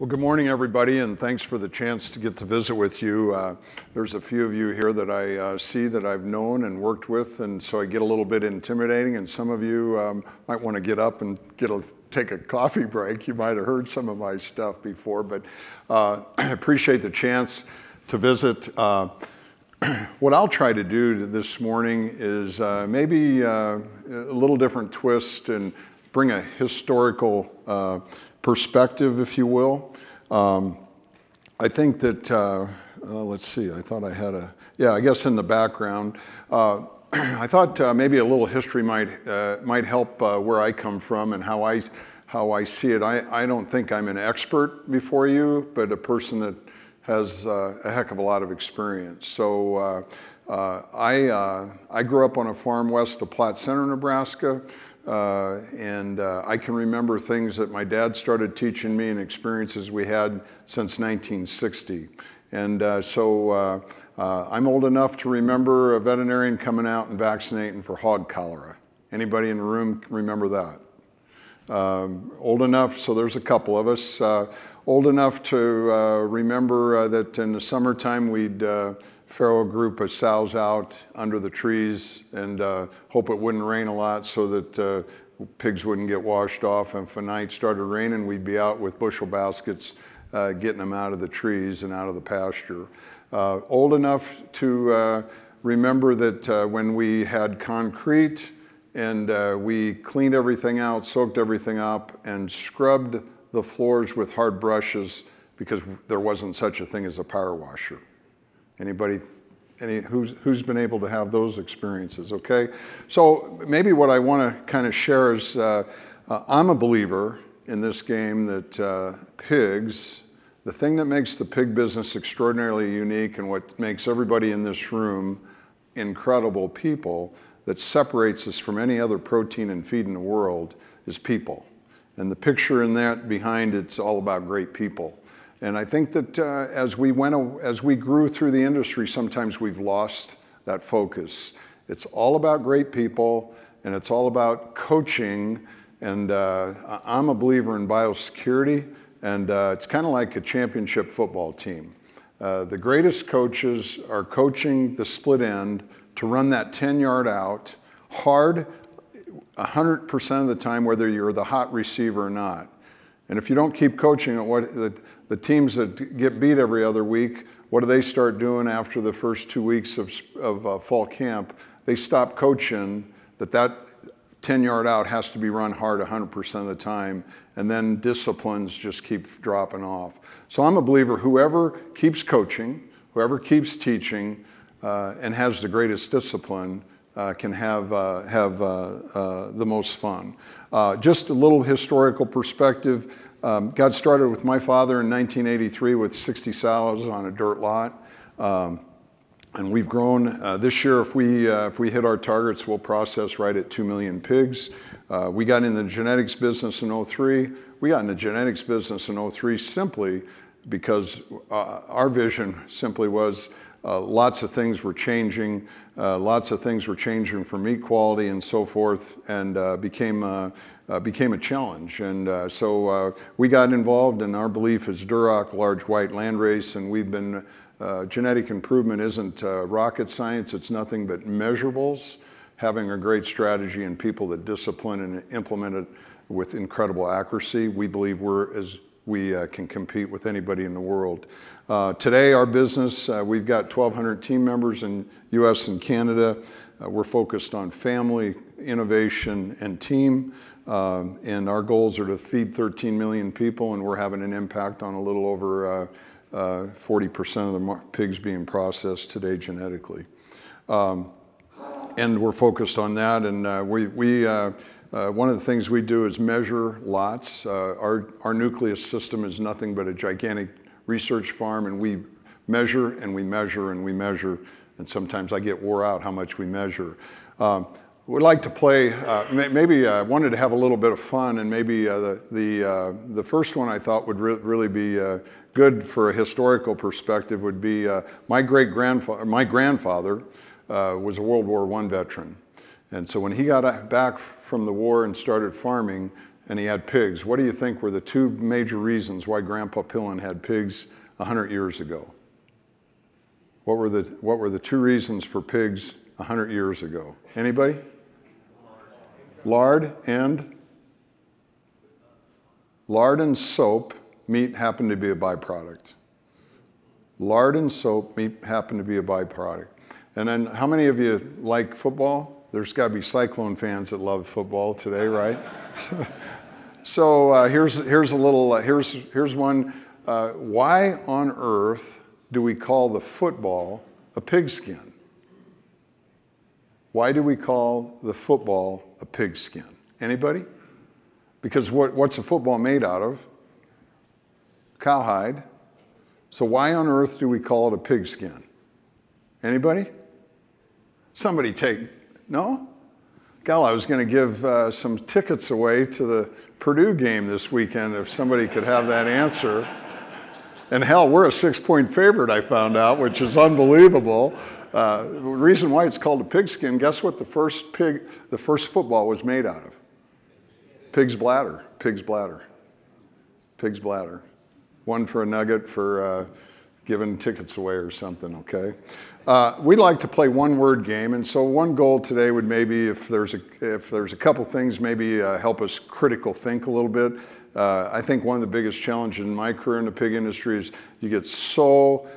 Well, good morning, everybody, and thanks for the chance to get to visit with you. There's a few of you here that I see that I've known and worked with, and so I get a little bit intimidating, and some of you might want to get up and take a coffee break. You might have heard some of my stuff before, but I appreciate the chance to visit. What I'll try to do this morning is maybe a little different twist and bring a historical perspective, if you will. I think that, let's see, I thought I had I guess in the background, I thought maybe a little history might help where I come from and how I see it. I don't think I'm an expert before you, but a person that has a heck of a lot of experience. So I grew up on a farm west of Platte Center, Nebraska. I can remember things that my dad started teaching me and experiences we had since 1960. And so I'm old enough to remember a veterinarian coming out and vaccinating for hog cholera. Anybody in the room remember that? Old enough, so there's a couple of us, old enough to remember that in the summertime we'd farrow a group of sows out under the trees and hope it wouldn't rain a lot so that pigs wouldn't get washed off. And if a night started raining, we'd be out with bushel baskets getting them out of the trees and out of the pasture. Old enough to remember that when we had concrete and we cleaned everything out, soaked everything up, and scrubbed the floors with hard brushes because there wasn't such a thing as a power washer. Anybody, who's been able to have those experiences, okay? So maybe what I want to kind of share is I'm a believer in this game that pigs, the thing that makes the pig business extraordinarily unique and what makes everybody in this room incredible people that separates us from any other protein and feed in the world is people. And the picture in that behind it's all about great people. And I think that as we grew through the industry, sometimes we've lost that focus. It's all about great people, and it's all about coaching. And I'm a believer in biosecurity, and it's kind of like a championship football team. The greatest coaches are coaching the split end to run that 10-yard out hard 100% of the time, whether you're the hot receiver or not. And if you don't keep coaching it, the teams that get beat every other week, what do they start doing after the first 2 weeks of fall camp? They stop coaching that 10-yard out has to be run hard 100% of the time, and then disciplines just keep dropping off. So I'm a believer, whoever keeps coaching, whoever keeps teaching, and has the greatest discipline can have the most fun. Just a little historical perspective. Got started with my father in 1983 with 60 sows on a dirt lot. And we've grown. This year, if we hit our targets, we'll process right at 2 million pigs. We got in the genetics business in 2003. We got in the genetics business in 2003 simply because our vision simply was lots of things were changing. Lots of things were changing for meat quality and so forth, and became a challenge. And so we got involved, and our belief is Duroc, large white landrace, and we've been, genetic improvement isn't rocket science, it's nothing but measurables, having a great strategy and people that discipline and implement it with incredible accuracy. We believe we can compete with anybody in the world. Today, our business, we've got 1,200 team members in US and Canada. We're focused on family, innovation, and team. And our goals are to feed 13 million people, and we're having an impact on a little over 40% of the pigs being processed today genetically. And we're focused on that, and one of the things we do is measure lots. Our nucleus system is nothing but a gigantic research farm, and we measure and we measure and we measure, and sometimes I get wore out how much we measure. We'd like to play, maybe I wanted to have a little bit of fun, and maybe the first one I thought would really be good for a historical perspective would be my grandfather was a World War I veteran. And so when he got back from the war and started farming, and he had pigs. What do you think were the two major reasons why Grandpa Pillen had pigs 100 years ago? What were the two reasons for pigs 100 years ago? Anybody? Lard and soap. Meat happened to be a byproduct. Lard and soap, meat happened to be a byproduct. And then how many of you like football? There's got to be Cyclone fans that love football today, right? So here's one. Why on earth do we call the football a pigskin? Why do we call the football a pigskin? Anybody? Because what's a football made out of? Cowhide. So why on earth do we call it a pigskin? Anybody? Somebody take, no? Gal, I was going to give some tickets away to the Purdue game this weekend if somebody could have that answer. And hell, we're a 6-point favorite, I found out, which is unbelievable. The reason why it's called a pigskin, guess what the first football was made out of? Pig's bladder, pig's bladder, pig's bladder. One for a nugget for giving tickets away or something, okay? We'd like to play one-word game, and so one goal today would maybe, if there's a couple things, maybe help us critical think a little bit. I think one of the biggest challenges in my career in the pig industry is you get so,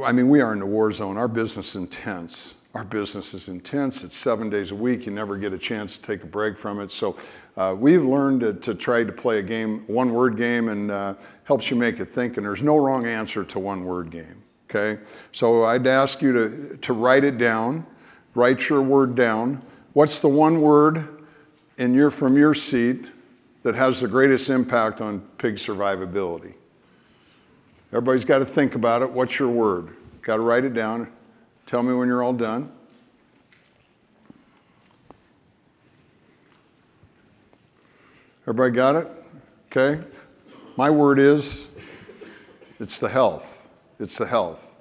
I mean, we are in the war zone. Our business is intense. Our business is intense. It's 7 days a week. You never get a chance to take a break from it. So we've learned to try to play a game, one-word game, and helps you make it think. And there's no wrong answer to one-word game, okay? So I'd ask you to write it down. Write your word down. What's the one word from your seat that has the greatest impact on pig survivability? Everybody's got to think about it. What's your word? Got to write it down. Tell me when you're all done. Everybody got it? Okay. My word is, it's the health. It's the health.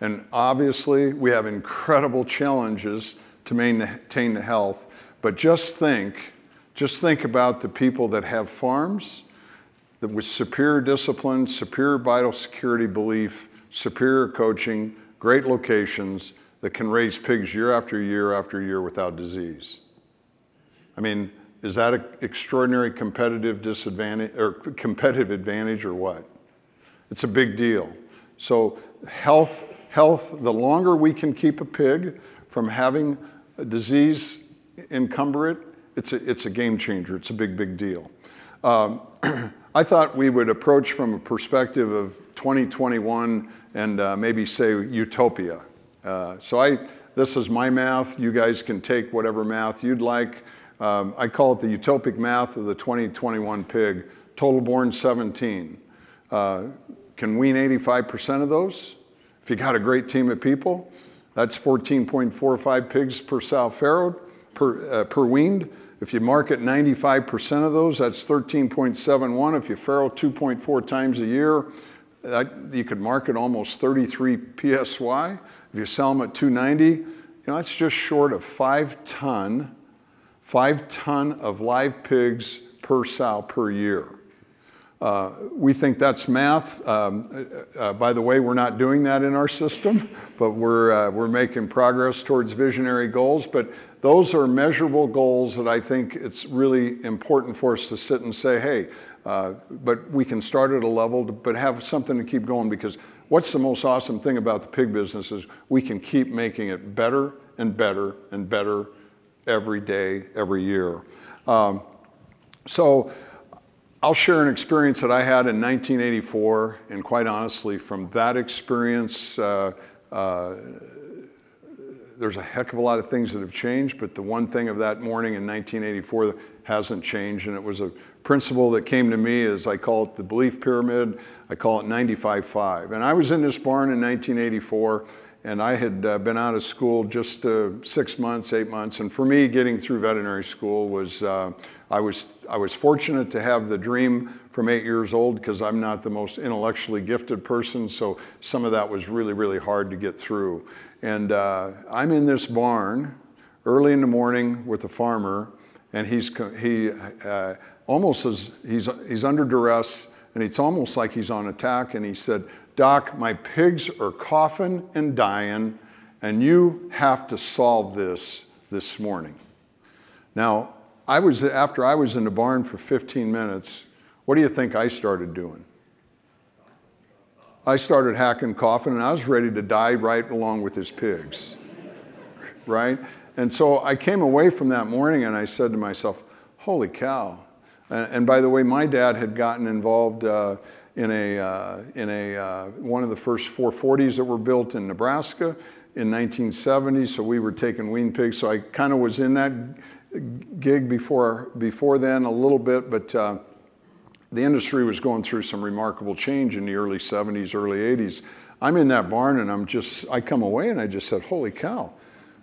And obviously, we have incredible challenges to maintain the health. But just think about the people that have farms that with superior discipline, superior vital security belief, superior coaching, great locations that can raise pigs year after year after year without disease. I mean, is that an extraordinary competitive disadvantage or competitive advantage or what? It's a big deal. So health, the longer we can keep a pig from having a disease encumber it, it's a game changer. It's a big, big deal. I thought we would approach from a perspective of 2021 and maybe say utopia. This is my math. You guys can take whatever math you'd like. I call it the utopic math of the 2021 pig. Total born 17. Can wean 85% of those. If you got a great team of people, that's 14.45 pigs per sow farrowed, per weaned. If you market 95% of those, that's 13.71. If you farrow 2.4 times a year, you could market almost 33 PSY. If you sell them at 290, that's just short of 5 ton of live pigs per sow per year. We think that's math. By the way, we're not doing that in our system, but we're making progress towards visionary goals. But those are measurable goals that I think it's really important for us to sit and say, hey, but we can start at a level, but have something to keep going, because what's the most awesome thing about the pig business is we can keep making it better and better and better every day, every year. So I'll share an experience that I had in 1984, and quite honestly, from that experience, there's a heck of a lot of things that have changed, but the one thing of that morning in 1984 that hasn't changed, and it was a principle that came to me, is I call it the belief pyramid. I call it 95-5. And I was in this barn in 1984, and I had been out of school just 6 months, 8 months. And for me, getting through veterinary school was, I was fortunate to have the dream from 8 years old, because I'm not the most intellectually gifted person. So some of that was really, really hard to get through. And I'm in this barn early in the morning with a farmer, And he's under duress, and it's almost like he's on attack. And he said, "Doc, my pigs are coughing and dying, and you have to solve this morning." Now, after I was in the barn for 15 minutes, what do you think I started doing? I started hacking, coughing, and I was ready to die right along with his pigs, right? And so I came away from that morning and I said to myself, holy cow. And by the way, my dad had gotten involved in one of the first 440s that were built in Nebraska in 1970, so we were taking weaned pigs. So I kind of was in that gig before then a little bit, but the industry was going through some remarkable change in the early 70s, early 80s. I'm in that barn and I come away and I just said, holy cow,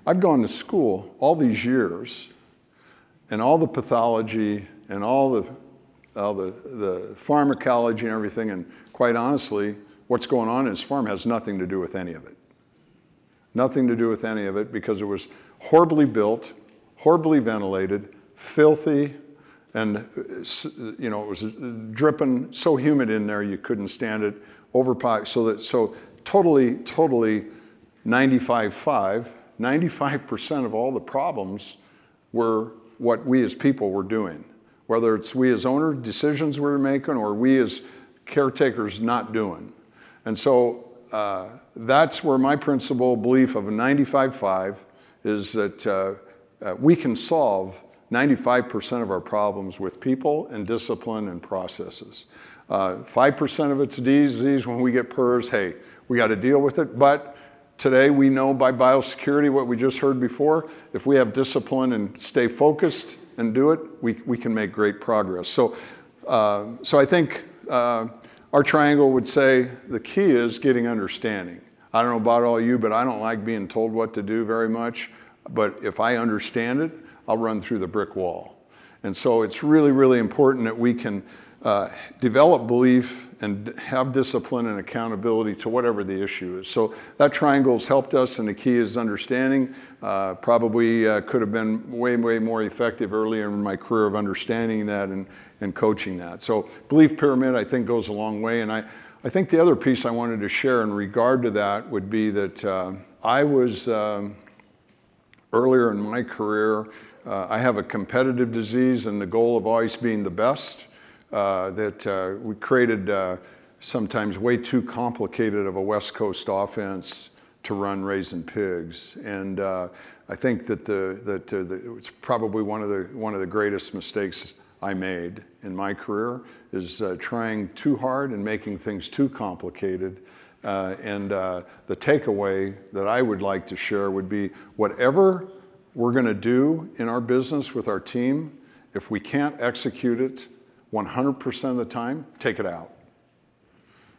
I've gone to school all these years and all the pathology and all the pharmacology and everything, and quite honestly, what's going on in this farm has nothing to do with any of it. Nothing to do with any of it, because it was horribly built, horribly ventilated, filthy, and it was dripping, so humid in there you couldn't stand it. So totally 95% of all the problems were what we as people were doing. Whether it's we as owners, decisions we were making, or we as caretakers not doing. And so that's where my principal belief of a 95-5 is that we can solve 95% of our problems with people and discipline and processes. 5% of it's disease. When we get PRRS, hey, we got to deal with it. But today we know by biosecurity, what we just heard before, if we have discipline and stay focused and do it, we can make great progress. So I think our triangle would say the key is getting understanding. I don't know about all you, but I don't like being told what to do very much. But if I understand it, I'll run through the brick wall. And so it's really, really important that we can develop belief and have discipline and accountability to whatever the issue is. So that triangle has helped us, and the key is understanding. Probably could have been way, way more effective earlier in my career of understanding that and coaching that. So belief pyramid, I think, goes a long way. And I think the other piece I wanted to share in regard to that would be that I was, earlier in my career, I have a competitive disease and the goal of always being the best. That we created sometimes way too complicated of a West Coast offense to run raising pigs, and I think that it's probably one of the greatest mistakes I made in my career is trying too hard and making things too complicated. And the takeaway that I would like to share would be whatever we're going to do in our business with our team, if we can't execute it 100% of the time, take it out.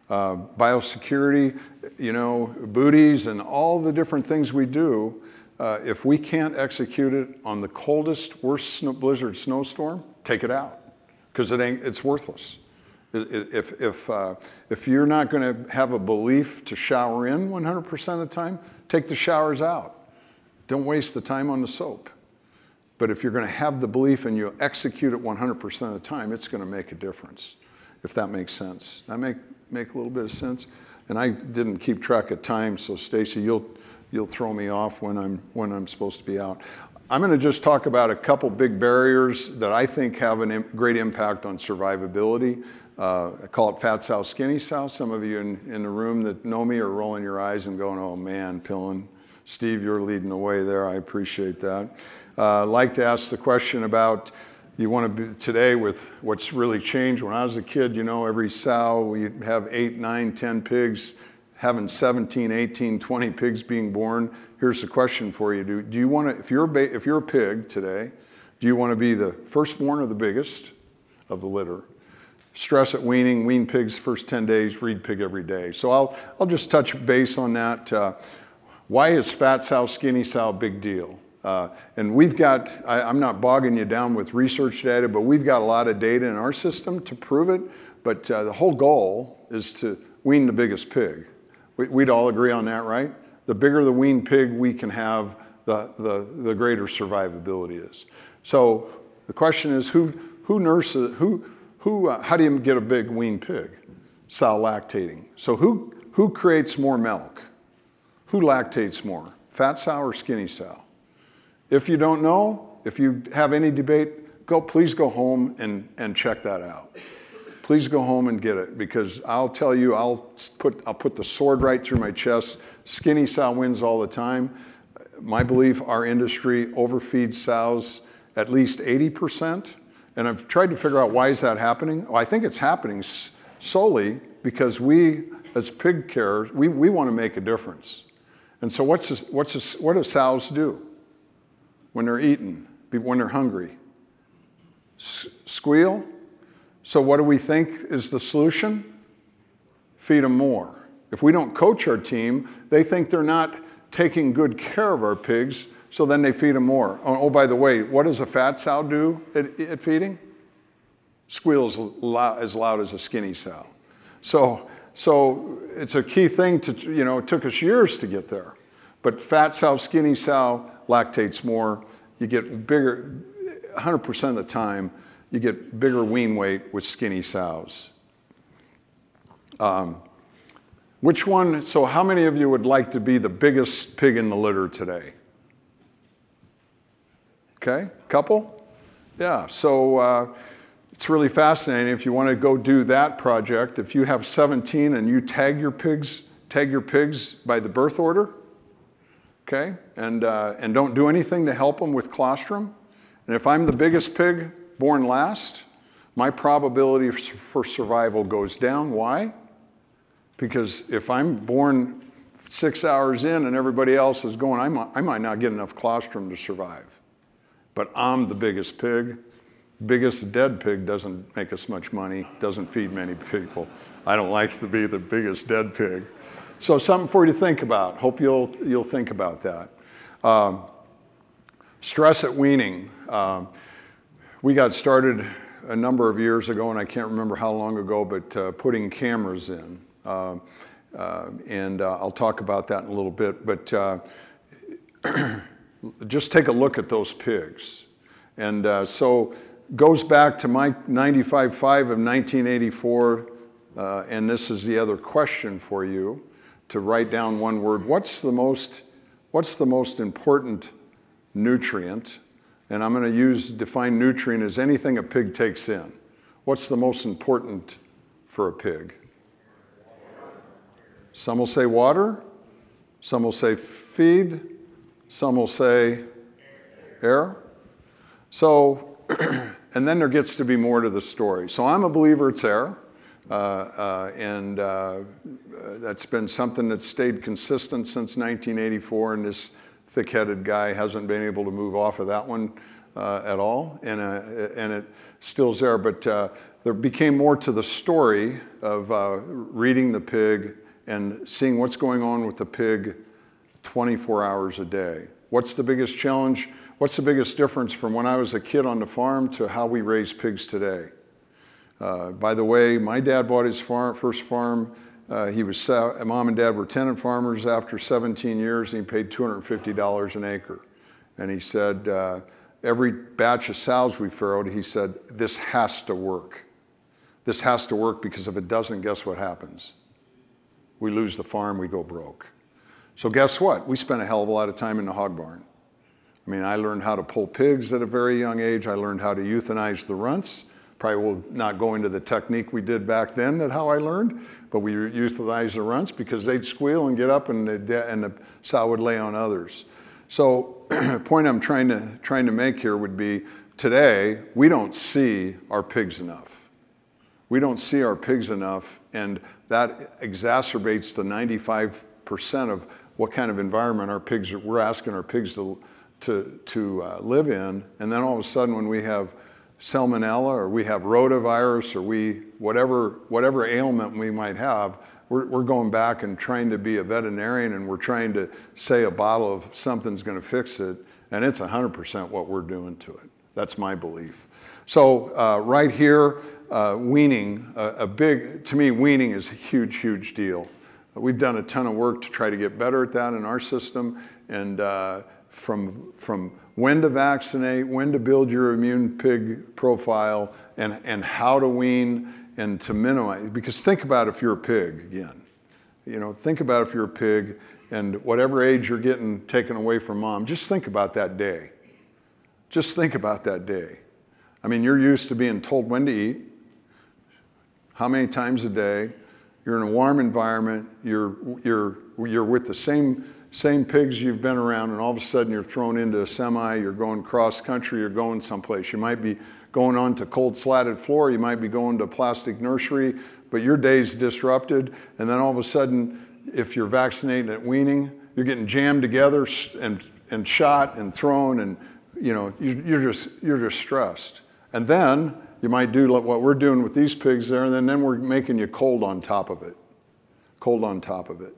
Biosecurity, booties and all the different things we do, if we can't execute it on the coldest, worst blizzard snowstorm, take it out, because it's worthless. If you're not going to have a belief to shower in 100% of the time, take the showers out. Don't waste the time on the soap. But if you're going to have the belief and you execute it 100% of the time, it's going to make a difference, if that makes sense. That make a little bit of sense? And I didn't keep track of time, so Stacy, you'll throw me off when I'm supposed to be out. I'm going to just talk about a couple big barriers that I think have a great impact on survivability. I call it fat sow, skinny sow. Some of you in the room that know me are rolling your eyes and going, oh man, Pillen. Steve, you're leading the way there. I appreciate that. I'd like to ask the question about, you want to be today with what's really changed. When I was a kid, every sow, we'd have 8, 9, 10 pigs, having 17, 18, 20 pigs being born. Here's the question for you. Do you want to, if you're a pig today, do you want to be the firstborn or the biggest of the litter? Stress at weaning, wean pigs first 10 days, breed pig every day. So I'll just touch base on that. Why is fat sow, skinny sow a big deal? And we've got, I'm not bogging you down with research data, but we've got a lot of data in our system to prove it. But the whole goal is to wean the biggest pig. We'd all agree on that, right? The bigger the weaned pig we can have, the greater survivability is. So The question is who nurses, how do you get a big weaned pig? Sow lactating. So who creates more milk? Who lactates more? Fat sow or skinny sow? If you don't know, if you have any debate, please go home and check that out. Please go home and get it, because I'll tell you, I'll put the sword right through my chest. Skinny sow wins all the time. My belief, our industry overfeeds sows at least 80%. And I've tried to figure out why is that happening. Well, I think it's happening solely because we, as pig carers, we want to make a difference. And so what do sows do when they're eating, when they're hungry? Squeal. So what do we think is the solution? Feed them more. If we don't coach our team, they think they're not taking good care of our pigs, so then they feed them more. Oh, by the way, what does a fat sow do at feeding? Squeals as loud as a skinny sow. So it's a key thing to, it took us years to get there. But fat sow, skinny sow lactates more. You get bigger, 100% of the time, you get bigger wean weight with skinny sows. Which one, so how many of you would like to be the biggest pig in the litter today? Okay, couple? Yeah, so it's really fascinating. If you want to go do that project, if you have 17 and you tag your pigs by the birth order, okay, and don't do anything to help them with colostrum, and if I'm the biggest pig born last, my probability for survival goes down. Why? Because if I'm born 6 hours in and everybody else is going, I might not get enough colostrum to survive. But I'm the biggest pig. Biggest dead pig doesn't make us much money, doesn't feed many people. I don't like to be the biggest dead pig. So something for you to think about. Hope you'll think about that. Stress at weaning. We got started a number of years ago, and I can't remember how long ago, but putting cameras in. And I'll talk about that in a little bit, but just take a look at those pigs. And so goes back to my 95.5 of 1984, and this is the other question for you, to write down one word. What's the most important nutrient? And I'm going to define nutrient as anything a pig takes in. What's the most important for a pig? Some will say water, some will say feed, some will say air. So, and then there gets to be more to the story. So I'm a believer it's air, and that's been something that's stayed consistent since 1984, and this thick-headed guy hasn't been able to move off of that one at all, and it still's there. But there became more to the story of reading the pig and seeing what's going on with the pig 24 hours a day. What's the biggest challenge? What's the biggest difference from when I was a kid on the farm to how we raise pigs today? By the way, my dad bought his first farm. Mom and dad were tenant farmers. After 17 years, he paid $250 an acre. And he said, every batch of sows we farrowed, he said, this has to work. This has to work, because if it doesn't, guess what happens? We lose the farm, we go broke. So guess what? We spent a hell of a lot of time in the hog barn. I mean, I learned how to pull pigs at a very young age. I learned how to euthanize the runts. Probably will not go into the technique we did back then at how I learned, but we euthanized the runts because they'd squeal and get up, and the sow would lay on others. So the point I'm trying to make here would be, today, we don't see our pigs enough. We don't see our pigs enough, and that exacerbates the 95% of what kind of environment we're asking our pigs to live in. And then all of a sudden, when we have salmonella, or we have rotavirus, or whatever ailment we might have, we're going back and trying to be a veterinarian, and we're trying to say a bottle of something's going to fix it, and it's 100% what we're doing to it. That's my belief. So right here, weaning, to me, weaning is a huge, huge deal. We've done a ton of work to try to get better at that in our system, and from when to vaccinate, when to build your immune pig profile, and how to wean and to minimize. Because think about if you're a pig again. You know, think about if you're a pig and whatever age you're getting taken away from mom, just think about that day. Just think about that day. I mean, you're used to being told when to eat, how many times a day. You're in a warm environment. You're with the same pigs you've been around, and all of a sudden you're thrown into a semi. You're going cross country. You're going someplace. You might be going on to cold slatted floor. You might be going to a plastic nursery, but your day's disrupted. And then all of a sudden, if you're vaccinated at weaning, you're getting jammed together and shot and thrown, and you know you're just stressed. And then you might do what we're doing with these pigs there, and then we're making you cold on top of it. Cold on top of it.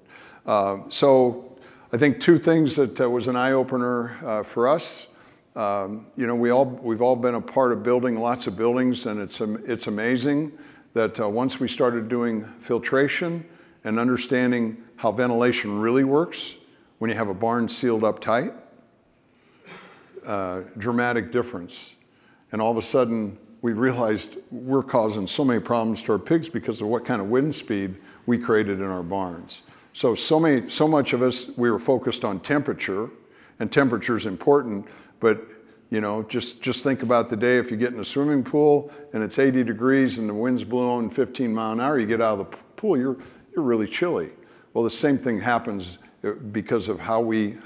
So I think two things that was an eye-opener for us. You know, we've all been a part of building lots of buildings, and it's amazing that once we started doing filtration and understanding how ventilation really works when you have a barn sealed up tight, dramatic difference. And all of a sudden, we realized we're causing so many problems to our pigs because of what kind of wind speed we created in our barns. So much of us, we were focused on temperature, and temperature is important, but you know, just think about the day if you get in a swimming pool and it's 80 degrees and the wind's blowing 15 miles an hour, you get out of the pool, you're really chilly. Well, the same thing happens because of how we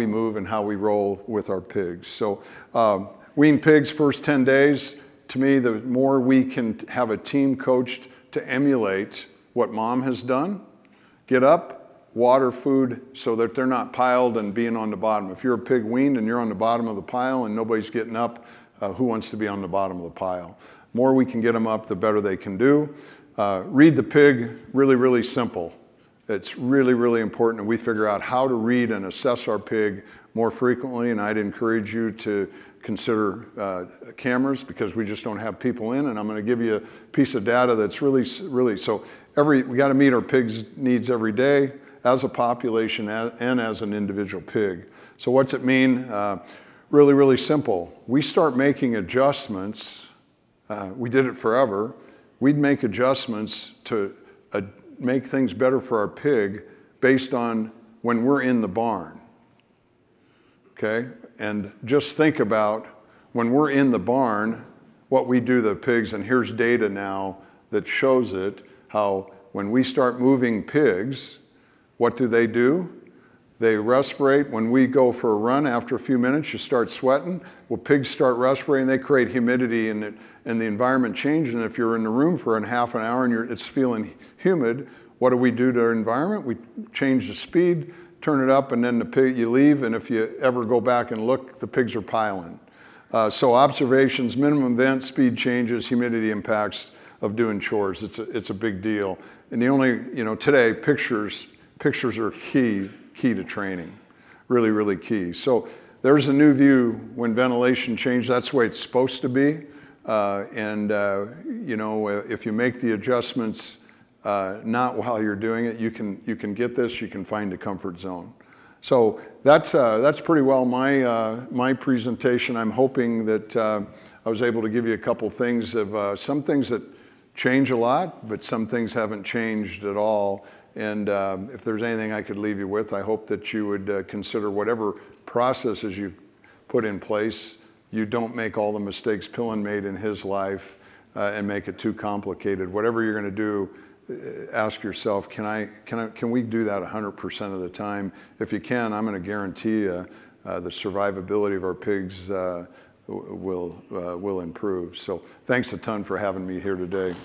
move and how we roll with our pigs. So wean pigs first 10 days, to me, the more we can have a team coached to emulate what mom has done, get up, water, food, so that they're not piled and being on the bottom. If you're a pig weaned and you're on the bottom of the pile and nobody's getting up, who wants to be on the bottom of the pile? The more we can get them up, the better they can do. Read the pig, really, really simple. It's really, really important that we figure out how to read and assess our pig more frequently, and I'd encourage you to consider cameras because we just don't have people in, and I'm going to give you a piece of data that's really, so we got to meet our pigs' needs every day as a population and as an individual pig. So what's it mean? Really, really simple. We start making adjustments. We did it forever. We'd make adjustments to make things better for our pig based on when we're in the barn. Okay? And just think about when we're in the barn, what we do to the pigs, and here's data now that shows it, how when we start moving pigs, what do? They respirate. When we go for a run, after a few minutes, you start sweating. Well, pigs start respirating, they create humidity and the environment changes. And if you're in the room for half an hour and it's feeling humid, what do we do to our environment? We change the speed, turn it up, and then the pig, you leave, and if you ever go back and look, the pigs are piling. So observations, minimum vent, speed changes, humidity impacts of doing chores. It's a big deal. And the only, today, pictures are key to training, really, really key. So there's a new view when ventilation changes, that's the way it's supposed to be. If you make the adjustments not while you're doing it, you can get this, you can find a comfort zone. So that's pretty well my presentation. I'm hoping that I was able to give you a couple things of some things that change a lot, but some things haven't changed at all. And if there's anything I could leave you with, I hope that you would consider whatever processes you put in place, you don't make all the mistakes Pillen made in his life and make it too complicated. Whatever you're going to do, ask yourself, can we do that 100% of the time? If you can, I'm going to guarantee you the survivability of our pigs will improve. So thanks a ton for having me here today.